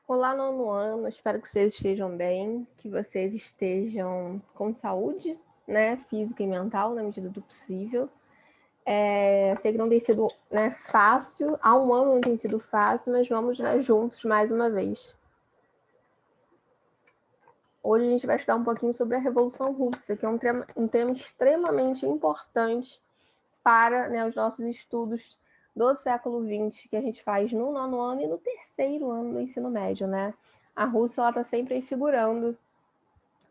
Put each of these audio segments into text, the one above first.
Olá, nono ano, espero que vocês estejam bem, que vocês estejam com saúde, né, física e mental, na medida do possível. Sei que não tem sido, né, fácil, há um ano não tem sido fácil, mas vamos, né, juntos mais uma vez. Hoje a gente vai estudar um pouquinho sobre a Revolução Russa, que é um tema extremamente importante para, né, os nossos estudos do século XX, que a gente faz no nono ano e no terceiro ano do ensino médio, né? A Rússia está sempre aí figurando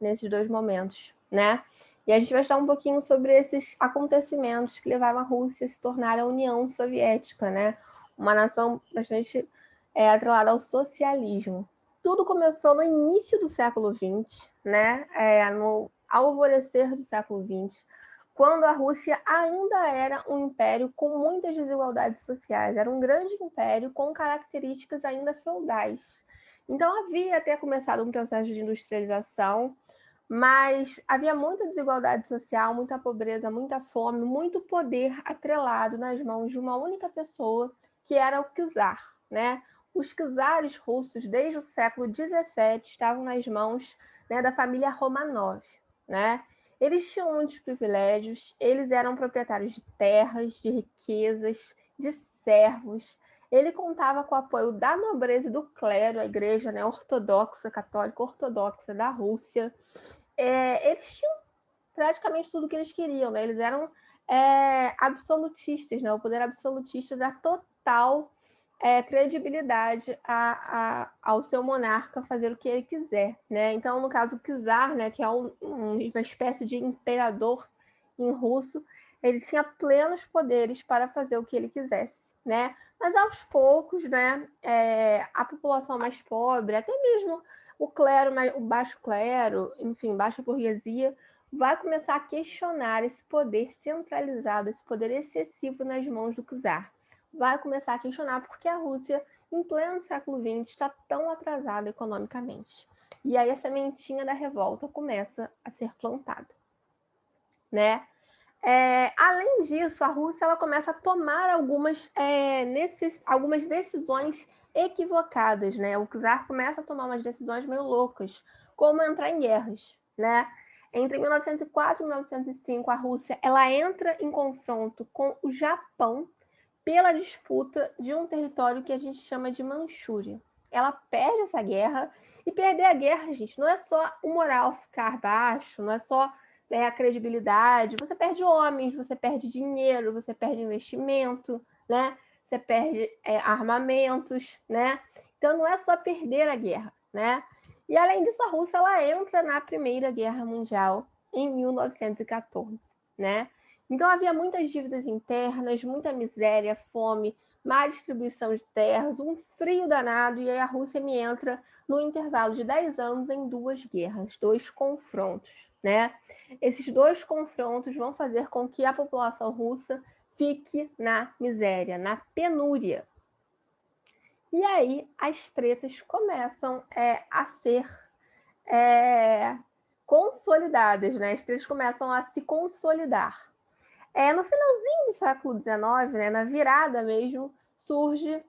nesses dois momentos, né? E a gente vai estudar um pouquinho sobre esses acontecimentos que levaram a Rússia a se tornar a União Soviética, né? Uma nação bastante atrelada ao socialismo. Tudo começou no início do século XX, né? No alvorecer do século XX, quando a Rússia ainda era um império com muitas desigualdades sociais. Era um grande império com características ainda feudais. Então havia até começado um processo de industrialização, mas havia muita desigualdade social, muita pobreza, muita fome, muito poder atrelado nas mãos de uma única pessoa, que era o czar, né? Os czares russos, desde o século XVII, estavam nas mãos, né, da família Romanov, né? Eles tinham muitos privilégios, eles eram proprietários de terras, de riquezas, de servos. Ele contava com o apoio da nobreza e do clero, a igreja, né, ortodoxa, católica ortodoxa da Rússia. Eles tinham praticamente tudo que eles queriam, né? Eles eram absolutistas, né? O poder absolutista dá total credibilidade ao seu monarca fazer o que ele quiser, né? Então, no caso, o czar, né, que é uma espécie de imperador em russo, ele tinha plenos poderes para fazer o que ele quisesse, né? Mas aos poucos, né, a população mais pobre, até mesmo o clero, o baixo clero, enfim, baixa burguesia, vai começar a questionar esse poder centralizado, esse poder excessivo nas mãos do czar. Vai começar a questionar porque a Rússia, em pleno século XX, está tão atrasada economicamente. E aí a sementinha da revolta começa a ser plantada, né? Além disso, a Rússia ela começa a tomar algumas decisões equivocadas, né? O czar começa a tomar umas decisões meio loucas, como entrar em guerras, né? Entre 1904 e 1905, a Rússia ela entra em confronto com o Japão pela disputa de um território que a gente chama de Manchúria. Ela perde essa guerra, e perder a guerra, gente, não é só o moral ficar baixo, não é só, né, a credibilidade, você perde homens, você perde dinheiro, você perde investimento, né? Você perde armamentos, né? Então não é só perder a guerra, né? E além disso, a Rússia ela entra na Primeira Guerra Mundial em 1914, né? Então havia muitas dívidas internas, muita miséria, fome, má distribuição de terras, um frio danado, e aí a Rússia me entra no intervalo de 10 anos em duas guerras, dois confrontos, né? Esses dois confrontos vão fazer com que a população russa fique na miséria, na penúria. E aí as tretas começam a ser consolidadas, né? As tretas começam a se consolidar. No finalzinho do século XIX, né, na virada mesmo, surge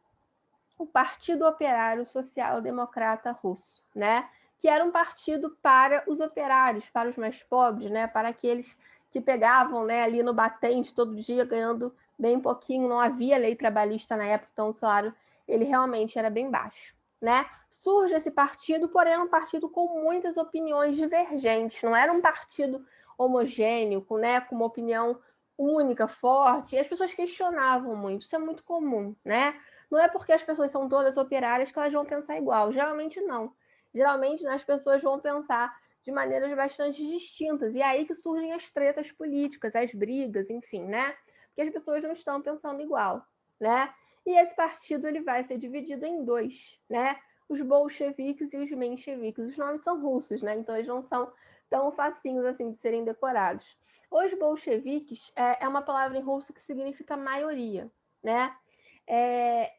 o Partido Operário Social Democrata Russo, né? Que era um partido para os operários, para os mais pobres, né? Para aqueles que pegavam, né, ali no batente todo dia, ganhando bem pouquinho. Não havia lei trabalhista na época, então o salário ele realmente era bem baixo, né? Surge esse partido, porém é um partido com muitas opiniões divergentes. Não era um partido homogêneo, né, com uma opinião única, forte. E as pessoas questionavam muito. Isso é muito comum, né? Não é porque as pessoas são todas operárias que elas vão pensar igual. Geralmente não. Geralmente, né, as pessoas vão pensar de maneiras bastante distintas. E é aí que surgem as tretas políticas, as brigas, enfim, né? Porque as pessoas não estão pensando igual, né? E esse partido ele vai ser dividido em dois, né? Os bolcheviques e os mencheviques. Os nomes são russos, né? Então eles não são tão facinhos assim de serem decorados. Os bolcheviques é uma palavra em russo que significa maioria, né?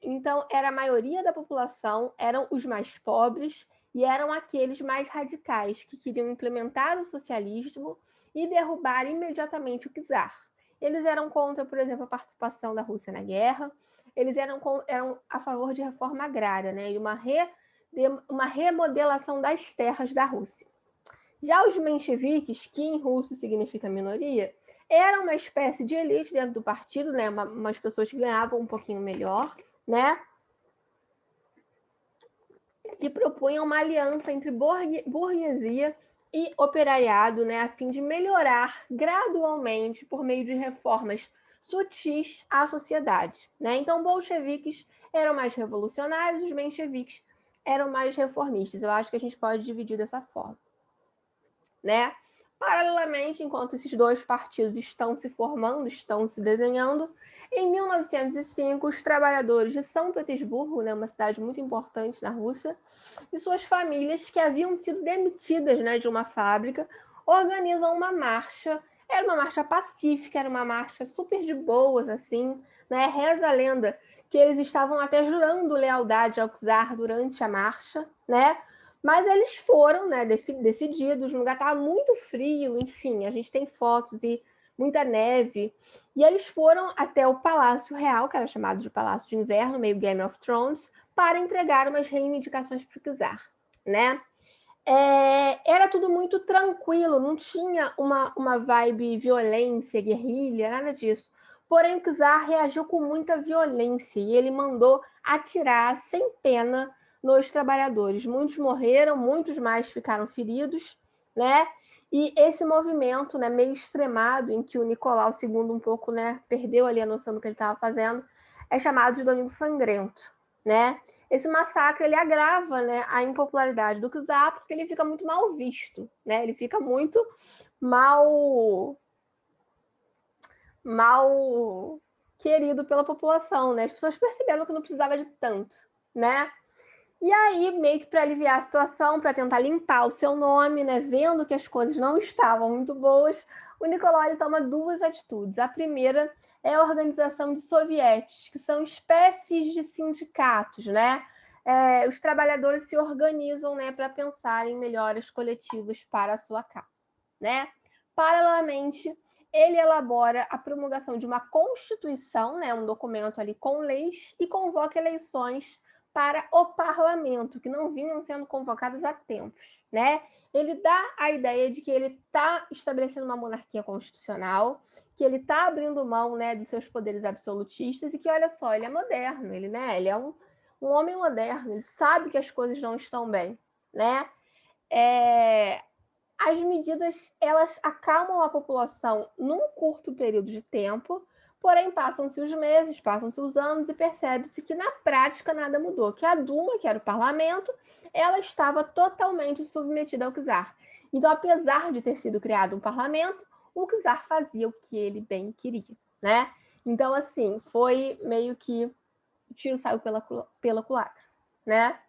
Então, era a maioria da população, eram os mais pobres e eram aqueles mais radicais que queriam implementar o socialismo e derrubar imediatamente o czar. Eles eram contra, por exemplo, a participação da Rússia na guerra, eles eram a favor de reforma agrária, né, e uma de uma remodelação das terras da Rússia. Já os mencheviques, que em russo significa minoria, eram uma espécie de elite dentro do partido, né? Umas pessoas que ganhavam um pouquinho melhor, né? Que propunham uma aliança entre burguesia e operariado, né, a fim de melhorar gradualmente, por meio de reformas sutis, a sociedade. Né? Então, bolcheviques eram mais revolucionários, os mencheviques eram mais reformistas. Eu acho que a gente pode dividir dessa forma. Né? Paralelamente, enquanto esses dois partidos estão se formando, estão se desenhando, em 1905, os trabalhadores de São Petersburgo, né, uma cidade muito importante na Rússia, e suas famílias, que haviam sido demitidas, né, de uma fábrica, organizam uma marcha. Era uma marcha pacífica, era uma marcha super de boas, assim, né? Reza a lenda que eles estavam até jurando lealdade ao czar durante a marcha, né? Mas eles foram, né, decididos, o lugar estava muito frio, enfim, a gente tem fotos e muita neve. E eles foram até o Palácio Real, que era chamado de Palácio de Inverno, meio Game of Thrones, para entregar umas reivindicações para o czar, né? Era tudo muito tranquilo, não tinha uma vibe violência, guerrilha, nada disso. Porém, o czar reagiu com muita violência e ele mandou atirar sem pena nos trabalhadores. Muitos morreram, muitos mais ficaram feridos, né? E esse movimento, né, meio extremado, em que o Nicolau II um pouco, né, perdeu ali a noção do que ele estava fazendo, é chamado de Domingo Sangrento, né? Esse massacre ele agrava, né, a impopularidade do czar, porque ele fica muito mal visto, né? Ele fica muito mal querido pela população, né? As pessoas perceberam que não precisava de tanto, né? E aí, meio que para aliviar a situação, para tentar limpar o seu nome, né, vendo que as coisas não estavam muito boas, o Nicolau ele toma duas atitudes. A primeira é a organização de sovietes, que são espécies de sindicatos, né? Os trabalhadores se organizam, né, para pensar em melhorias coletivas para a sua causa, né? Paralelamente, ele elabora a promulgação de uma constituição, né, um documento ali com leis, e convoca eleições para o parlamento, que não vinham sendo convocadas há tempos, né? Ele dá a ideia de que ele está estabelecendo uma monarquia constitucional, que ele está abrindo mão, né, dos seus poderes absolutistas e que, olha só, ele é moderno, ele é um homem moderno, ele sabe que as coisas não estão bem, né? As medidas, elas acalmam a população num curto período de tempo, porém passam-se os meses, passam-se os anos e percebe-se que na prática nada mudou, que a Duma, que era o parlamento, ela estava totalmente submetida ao czar. Então, apesar de ter sido criado um parlamento, o czar fazia o que ele bem queria, né? Então, assim, foi meio que o tiro saiu pela culatra, né?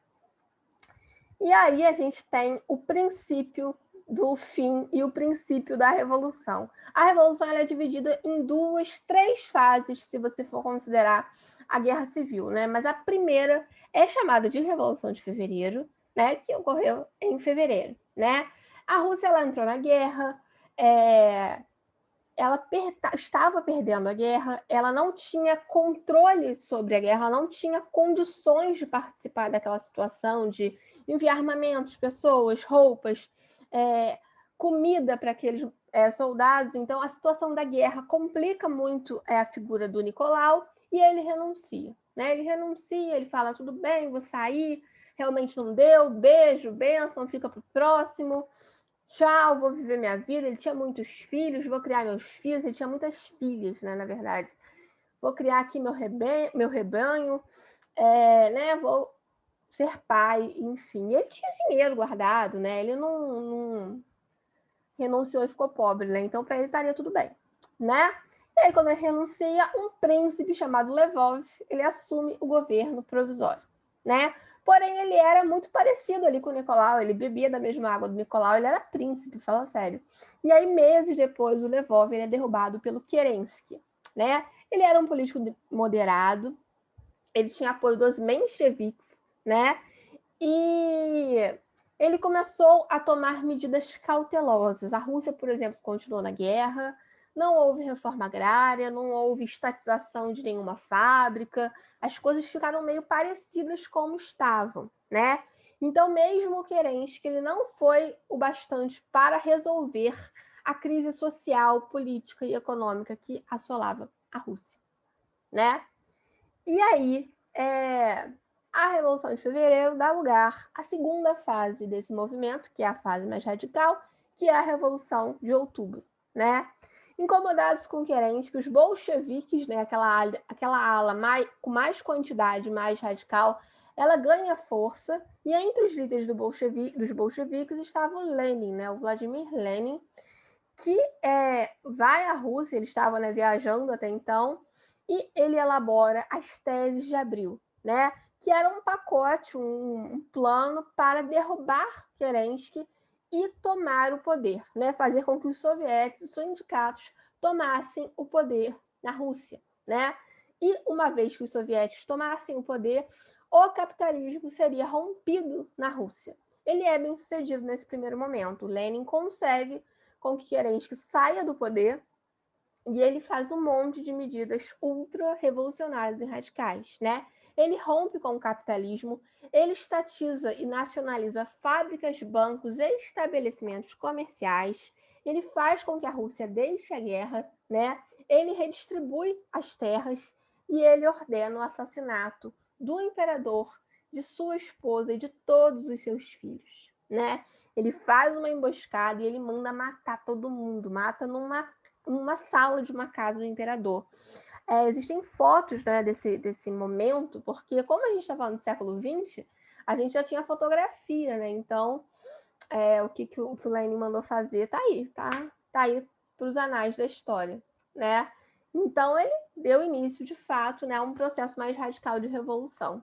E aí a gente tem o princípio do fim e o princípio da revolução. A revolução ela é dividida em três fases, se você for considerar a guerra civil, né? Mas a primeira é chamada de Revolução de Fevereiro, né? Que ocorreu em fevereiro, né? A Rússia ela entrou na guerra, ela estava perdendo a guerra, ela não tinha controle sobre a guerra, ela não tinha condições de participar daquela situação, de enviar armamentos, pessoas, roupas, comida para aqueles soldados. Então, a situação da guerra complica muito a figura do Nicolau e ele renuncia. Né? Ele renuncia, ele fala, tudo bem, vou sair, realmente não deu, beijo, bênção, fica para o próximo. Tchau, vou viver minha vida. Ele tinha muitos filhos, vou criar meus filhos. Ele tinha muitas filhas, né, na verdade. Vou criar aqui meu rebanho, né, vou ser pai, enfim. Ele tinha dinheiro guardado, né? Ele não renunciou e ficou pobre, né? Então, para ele estaria tudo bem, né? E aí, quando ele renuncia, um príncipe chamado Lvov, ele assume o governo provisório, né? Porém, ele era muito parecido ali com o Nicolau, ele bebia da mesma água do Nicolau, ele era príncipe, fala sério. E aí, meses depois, o Lvov ele é derrubado pelo Kerensky, né? Ele era um político moderado, ele tinha apoio dos mencheviques, né? E ele começou a tomar medidas cautelosas. A Rússia, por exemplo, continuou na guerra, não houve reforma agrária, não houve estatização de nenhuma fábrica, as coisas ficaram meio parecidas como estavam, né? Então, mesmo Kerensky, ele não foi o bastante para resolver a crise social, política e econômica que assolava a Rússia, né? E aí, a Revolução de Fevereiro dá lugar à segunda fase desse movimento, que é a fase mais radical, que é a Revolução de Outubro, né? Incomodados com Kerensky, os bolcheviques, né, aquela ala com mais quantidade, mais radical, ela ganha força, e entre os líderes dos bolcheviques estava o Lenin, né, o Vladimir Lenin, que vai à Rússia, ele estava, né, viajando até então, e ele elabora as teses de abril, né, que era um pacote, um plano para derrubar Kerensky e tomar o poder, né, fazer com que os soviéticos, os sindicatos, tomassem o poder na Rússia, né? E uma vez que os soviéticos tomassem o poder, o capitalismo seria rompido na Rússia. Ele é bem sucedido nesse primeiro momento. Lenin consegue com que Kerensky saia do poder e ele faz um monte de medidas ultra-revolucionárias e radicais, né? Ele rompe com o capitalismo, ele estatiza e nacionaliza fábricas, bancos e estabelecimentos comerciais, ele faz com que a Rússia deixe a guerra, né? Ele redistribui as terras e ele ordena o assassinato do imperador, de sua esposa e de todos os seus filhos, né? Ele faz uma emboscada e ele manda matar todo mundo, mata numa sala de uma casa do imperador. Existem fotos, né, desse momento, porque como a gente está falando do século XX, a gente já tinha fotografia, né? Então, o que o Lenin mandou fazer tá aí para os anais da história, né? Então, ele deu início, de fato, né, a um processo mais radical de revolução.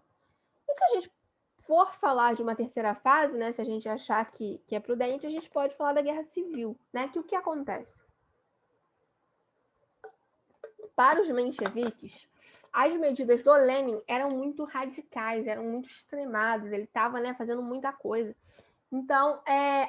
E se a gente for falar de uma terceira fase, né, se a gente achar que é prudente, a gente pode falar da Guerra Civil, né? Que o que acontece? Para os mencheviques, as medidas do Lenin eram muito radicais, eram muito extremadas, ele estava, né, fazendo muita coisa. Então,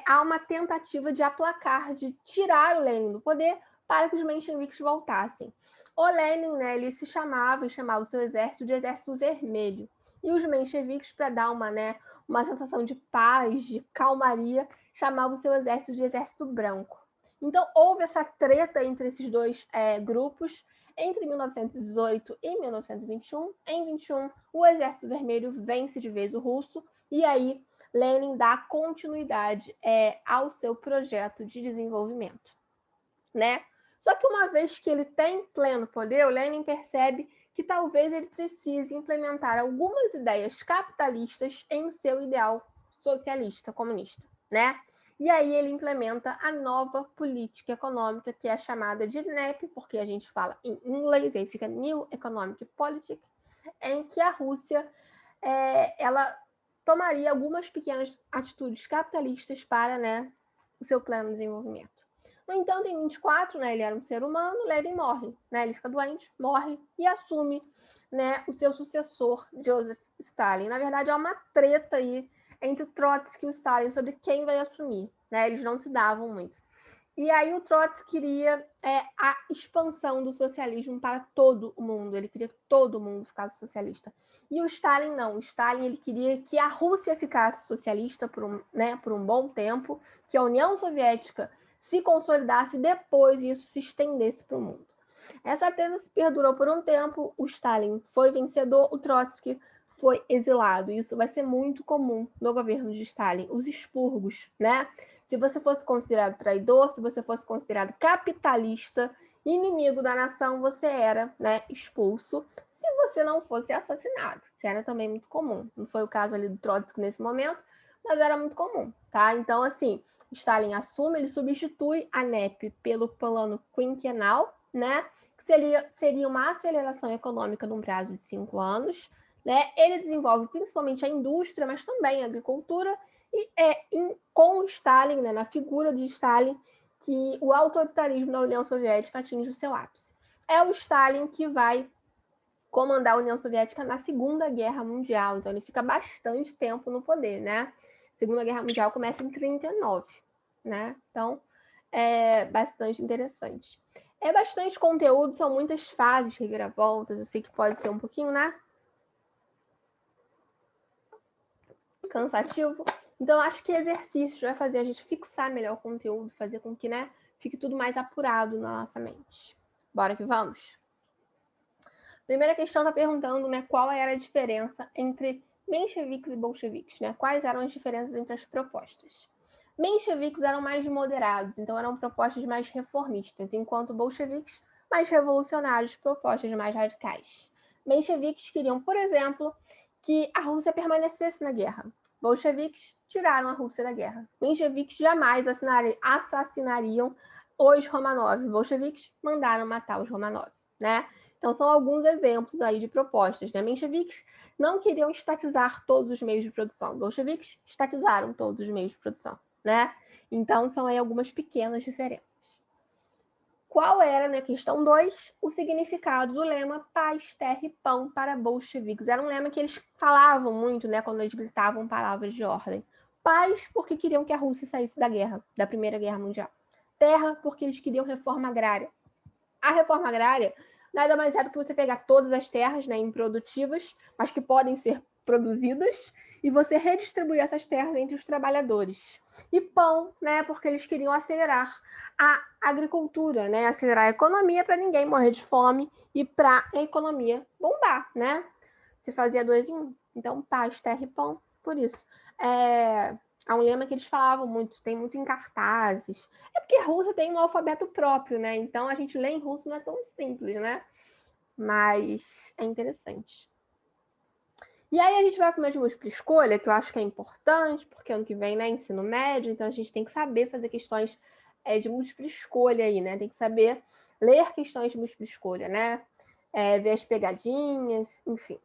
há uma tentativa de aplacar, de tirar o Lenin do poder para que os mencheviques voltassem. O Lenin, né, ele chamava o seu exército de Exército Vermelho. E os mencheviques, para dar uma sensação de paz, de calmaria, chamavam o seu exército de Exército Branco. Então, houve essa treta entre esses dois grupos entre 1918 e 1921. Em 21, o Exército Vermelho vence de vez o russo, e aí Lenin dá continuidade ao seu projeto de desenvolvimento, né? Só que uma vez que ele tem pleno poder, o Lenin percebe que talvez ele precise implementar algumas ideias capitalistas em seu ideal socialista, comunista, né? E aí ele implementa a nova política econômica, que é chamada de NEP, porque a gente fala em inglês, aí fica New Economic Policy, em que a Rússia ela tomaria algumas pequenas atitudes capitalistas para, né, o seu plano de desenvolvimento. No entanto, em 24, né, ele era um ser humano, Lenin morre, né, ele fica doente, morre e assume, né, o seu sucessor, Joseph Stalin. Na verdade, há uma treta aí entre o Trotsky e o Stalin sobre quem vai assumir, né, eles não se davam muito. E aí o Trotsky queria a expansão do socialismo para todo o mundo, ele queria que todo mundo ficasse socialista. E o Stalin não, o Stalin ele queria que a Rússia ficasse socialista por um bom tempo, que a União Soviética se consolidasse e depois isso se estendesse para o mundo. Essa treta se perdurou por um tempo, o Stalin foi vencedor, o Trotsky foi exilado. Isso vai ser muito comum no governo de Stalin, os expurgos, né? Se você fosse considerado traidor, se você fosse considerado capitalista, inimigo da nação, você era, né, expulso. Se você não fosse assassinado, que era também muito comum. Não foi o caso ali do Trotsky nesse momento, mas era muito comum, tá? Então, assim, Stalin assume, ele substitui a NEP pelo plano quinquenal, né? Que seria uma aceleração econômica num prazo de 5 anos, né? Ele desenvolve principalmente a indústria, mas também a agricultura, e com o Stalin, né, na figura de Stalin, que o autoritarismo da União Soviética atinge o seu ápice. É o Stalin que vai comandar a União Soviética na Segunda Guerra Mundial, então ele fica bastante tempo no poder, né? A Segunda Guerra Mundial começa em 39, né? Então, é bastante interessante. É bastante conteúdo, são muitas fases, reviravoltas, eu sei que pode ser um pouquinho, né? cansativo. Então, acho que exercício vai fazer a gente fixar melhor o conteúdo, fazer com que, né, fique tudo mais apurado na nossa mente. Bora que vamos? Primeira questão está perguntando, né, qual era a diferença entre mencheviques e bolcheviques, né? Quais eram as diferenças entre as propostas? Mencheviques eram mais moderados, então eram propostas mais reformistas, enquanto bolcheviques mais revolucionários, propostas mais radicais. Mencheviques queriam, por exemplo, que a Rússia permanecesse na guerra. Bolcheviques tiraram a Rússia da guerra. Mencheviques jamais assassinariam os Romanov. Bolcheviques mandaram matar os Romanov, né? Então, são alguns exemplos aí de propostas, né? Mencheviques não queriam estatizar todos os meios de produção. Bolcheviques estatizaram todos os meios de produção, né? Então, são aí algumas pequenas diferenças. Qual era, na questão 2, o significado do lema paz, terra e pão para bolcheviques? Era um lema que eles falavam muito, né, quando eles gritavam palavras de ordem. Paz, porque queriam que a Rússia saísse da guerra, da Primeira Guerra Mundial. Terra, porque eles queriam reforma agrária. A reforma agrária nada mais é do que você pegar todas as terras, né, improdutivas, mas que podem ser produzidas, e você redistribuir essas terras entre os trabalhadores. E pão, né, porque eles queriam acelerar a agricultura, né, acelerar a economia para ninguém morrer de fome e para a economia bombar, né? Se fazia 2 em 1. Então, paz, terra e pão, por isso. É um lema que eles falavam muito, tem muito em cartazes. É porque a Rússia tem um alfabeto próprio, né? Então a gente lê em russo não é tão simples, né? Mas é interessante. E aí a gente vai para uma de múltipla escolha, que eu acho que é importante, porque ano que vem, né, ensino médio, então a gente tem que saber fazer questões de múltipla escolha aí, né? Tem que saber ler questões de múltipla escolha, né? Ver as pegadinhas, enfim.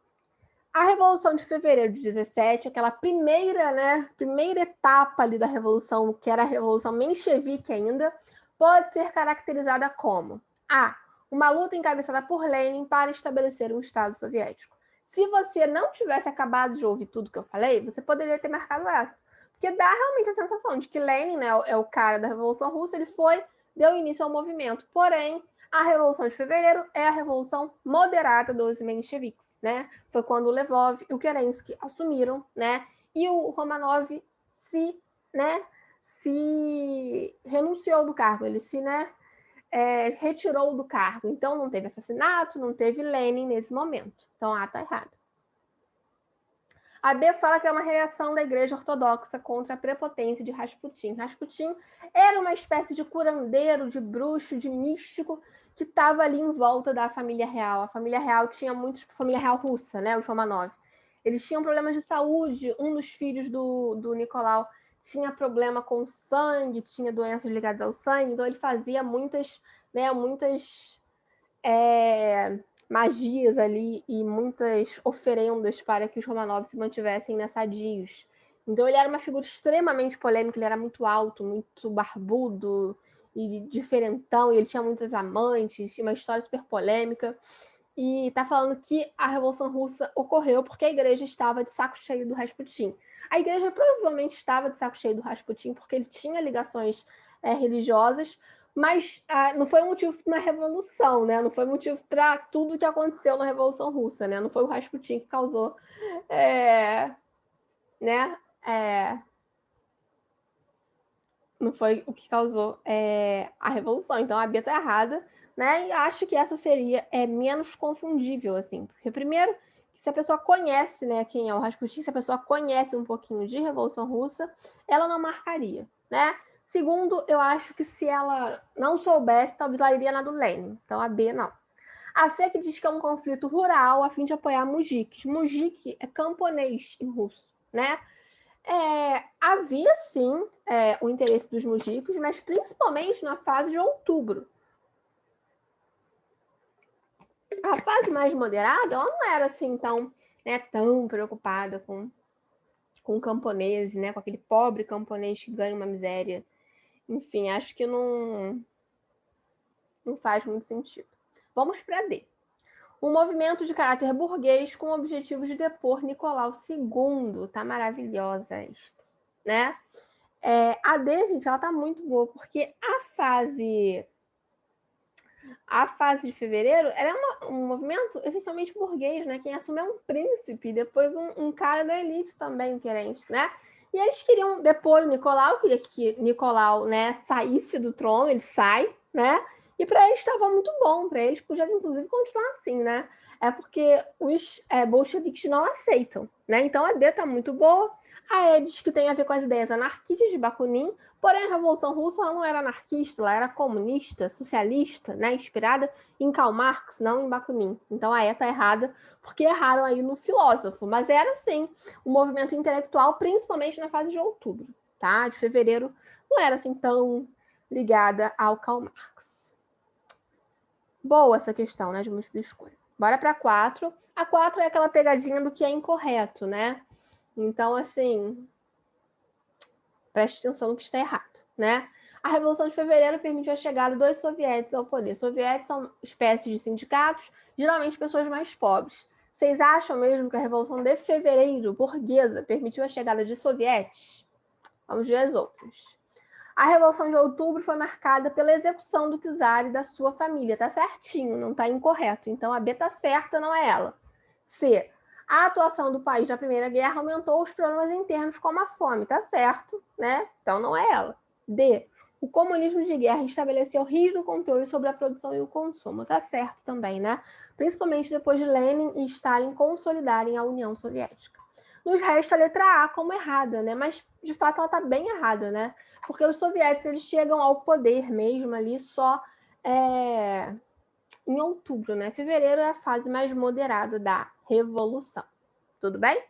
A Revolução de Fevereiro de 17, aquela primeira etapa ali da Revolução, que era a Revolução Menchevique ainda, pode ser caracterizada como A. Uma luta encabeçada por Lenin para estabelecer um Estado soviético. Se você não tivesse acabado de ouvir tudo que eu falei, você poderia ter marcado essa. Porque dá realmente a sensação de que Lenin, né, é o cara da Revolução Russa, ele deu início ao movimento. Porém, a Revolução de Fevereiro é a revolução moderada dos mencheviques, né? Foi quando o Lvov e o Kerensky assumiram, né? E o Romanov se renunciou do cargo, ele retirou do cargo. Então, não teve assassinato, não teve Lenin nesse momento. Então, A está errado. A B fala que é uma reação da Igreja Ortodoxa contra a prepotência de Rasputin. Rasputin era uma espécie de curandeiro, de bruxo, de místico, que estava ali em volta da família real. A família real tinha muitos, família real russa, né, os Romanov. Eles tinham problemas de saúde. Um dos filhos do Nicolau tinha problema com sangue, tinha doenças ligadas ao sangue, então ele fazia muitas magias ali e muitas oferendas para que os Romanov se mantivessem sadios. Então ele era uma figura extremamente polêmica, ele era muito alto, muito barbudo e diferentão, e ele tinha muitas amantes, tinha uma história super polêmica. E está falando que a Revolução Russa ocorreu porque a igreja estava de saco cheio do Rasputin. A igreja provavelmente estava de saco cheio do Rasputin porque ele tinha ligações religiosas, mas não foi motivo para uma revolução, né? Não foi motivo para tudo que aconteceu na Revolução Russa, né? Não foi o Rasputin que causou, não foi o que causou a revolução. Então a Bia está errada, né? E acho que essa seria menos confundível, assim, porque primeiro, se a pessoa conhece, né, quem é o Rasputin, se a pessoa conhece um pouquinho de Revolução Russa, ela não marcaria, né? Segundo, eu acho que se ela não soubesse, talvez ela iria na do Lenin. Então a B não. A C que diz que é um conflito rural a fim de apoiar mujiques. Mujik é camponês em russo, né? Havia sim o interesse dos mujicos, mas principalmente na fase de outubro. A fase mais moderada, ela não era assim tão preocupada com camponeses, né? Com aquele pobre camponês que ganha uma miséria. Enfim, acho que não faz muito sentido. Vamos para D. Um movimento de caráter burguês com o objetivo de depor Nicolau II. Tá maravilhosa esta, né? A D, gente, ela tá muito boa, porque a fase a fase de fevereiro era um movimento essencialmente burguês, né? Quem assume é um príncipe, depois um cara da elite também, querente, né? E eles queriam depor o Nicolau, queria que Nicolau, né, saísse do trono, ele sai, né? E para eles estava muito bom, para eles podia inclusive continuar assim, né? É porque os bolcheviques não aceitam, né? Então a D tá muito boa. A E diz que tem a ver com as ideias anarquistas de Bakunin, porém a Revolução Russa ela não era anarquista, ela era comunista, socialista, né? Inspirada em Karl Marx, não em Bakunin. Então a E tá errada, porque erraram aí no filósofo, mas era sim um movimento intelectual, principalmente na fase de outubro, tá? De fevereiro não era assim tão ligada ao Karl Marx. Boa essa questão, né, de múltipla escolha. Bora para 4. A 4 é aquela pegadinha do que é incorreto, né? Então, assim, preste atenção no que está errado, né? A Revolução de Fevereiro permitiu a chegada dos sovietes ao poder. Sovietes são espécies de sindicatos, geralmente pessoas mais pobres. Vocês acham mesmo que a Revolução de Fevereiro, burguesa, permitiu a chegada de sovietes? Vamos ver as outras. A Revolução de Outubro foi marcada pela execução do czar e da sua família. Tá certinho, não tá incorreto. Então a B tá certa, não é ela. C. A atuação do país na Primeira Guerra aumentou os problemas internos, como a fome. Tá certo, né? Então não é ela. D. O comunismo de guerra estabeleceu rígido controle sobre a produção e o consumo. Tá certo também, né? Principalmente depois de Lenin e Stalin consolidarem a União Soviética. Nos resta a letra A como errada, né? Mas de fato ela tá bem errada, né? Porque os soviéticos eles chegam ao poder mesmo ali só em outubro, né? Fevereiro é a fase mais moderada da revolução. Tudo bem?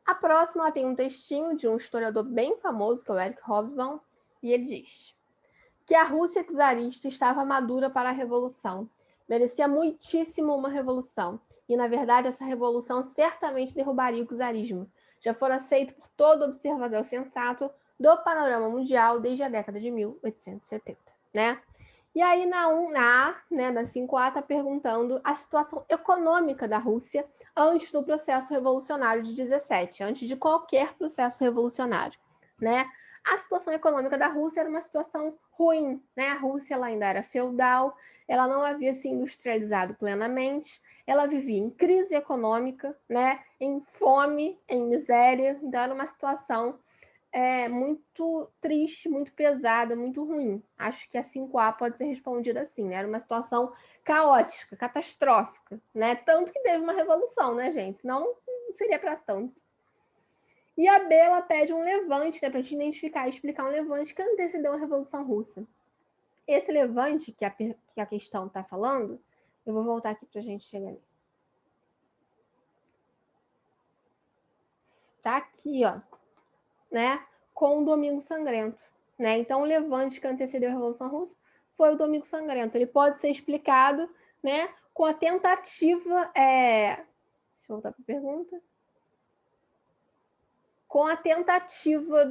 A próxima tem um textinho de um historiador bem famoso, que é o Eric Hobsbawm, e ele diz que a Rússia czarista estava madura para a revolução. Merecia muitíssimo uma revolução. E, na verdade, essa revolução certamente derrubaria o czarismo. Já fora aceito por todo observador sensato do panorama mundial desde a década de 1870, né? E aí, na A, né, na 5A, está perguntando a situação econômica da Rússia antes do processo revolucionário de 17, antes de qualquer processo revolucionário, né? A situação econômica da Rússia era uma situação ruim, né? A Rússia ela ainda era feudal, ela não havia se industrializado plenamente, ela vivia em crise econômica, né? Em fome, em miséria, então era uma situação muito triste, muito pesada, muito ruim. Acho que a 5A pode ser respondida assim, né? Era uma situação caótica, catastrófica, né? Tanto que teve uma revolução, né, gente? Senão não seria para tanto. E a B, ela pede um levante, né, para a gente identificar e explicar um levante que antecedeu a Revolução Russa. Esse levante que a questão está falando, eu vou voltar aqui para a gente chegar nele. Tá aqui, ó, né, com o Domingo Sangrento, né? Então, o levante que antecedeu a Revolução Russa foi o Domingo Sangrento. Ele pode ser explicado, né, com a tentativa, deixa eu voltar para a pergunta, com a tentativa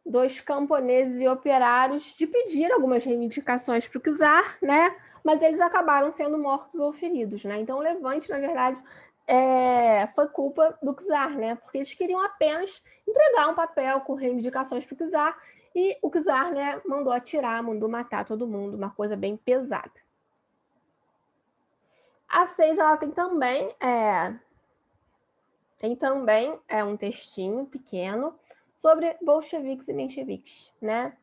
dos camponeses e operários de pedir algumas reivindicações para o czar, né? Mas eles acabaram sendo mortos ou feridos, né? Então, o levante, na verdade, foi culpa do czar, né? Porque eles queriam apenas entregar um papel com reivindicações para o czar e o czar, né, mandou atirar, mandou matar todo mundo, uma coisa bem pesada. A 6, ela tem também um textinho pequeno sobre bolcheviques e mencheviques, né?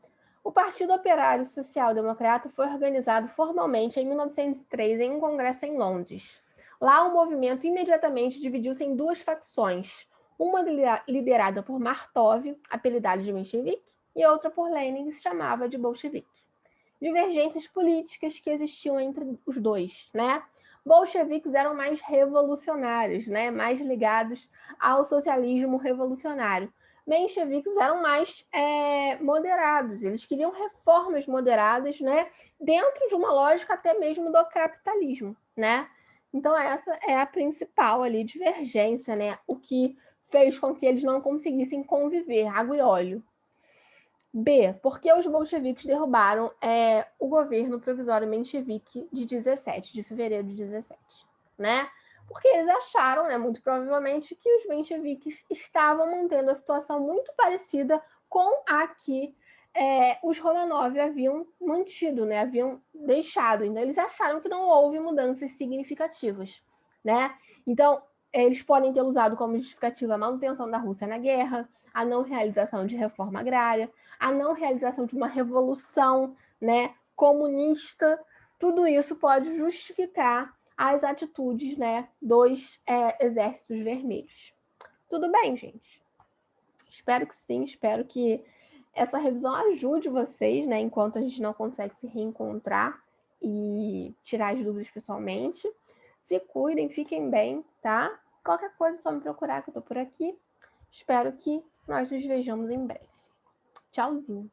O Partido Operário Social Democrata foi organizado formalmente em 1903 em um congresso em Londres. Lá, o movimento imediatamente dividiu-se em duas facções, uma liderada por Martov, apelidado de menchevique, e outra por Lenin, que se chamava de bolchevique. Divergências políticas que existiam entre os dois, né? Bolcheviques eram mais revolucionários, né? Mais ligados ao socialismo revolucionário. Mencheviques eram mais moderados, eles queriam reformas moderadas, né? Dentro de uma lógica até mesmo do capitalismo, né? Então essa é a principal ali divergência, né? O que fez com que eles não conseguissem conviver, água e óleo. B, porque os bolcheviques derrubaram o governo provisório menchevique de 17, de fevereiro de 17, né? Porque eles acharam, né, muito provavelmente, que os mencheviques estavam mantendo a situação muito parecida com a que os Romanov haviam mantido, né? Haviam deixado. Então, eles acharam que não houve mudanças significativas, né? Então, eles podem ter usado como justificativa a manutenção da Rússia na guerra, a não realização de reforma agrária, a não realização de uma revolução, né, comunista. Tudo isso pode justificar as atitudes, né, dos exércitos vermelhos. Tudo bem, gente? Espero que sim, espero que essa revisão ajude vocês, né, enquanto a gente não consegue se reencontrar e tirar as dúvidas pessoalmente. Se cuidem, fiquem bem, tá? Qualquer coisa é só me procurar que eu tô por aqui. Espero que nós nos vejamos em breve. Tchauzinho!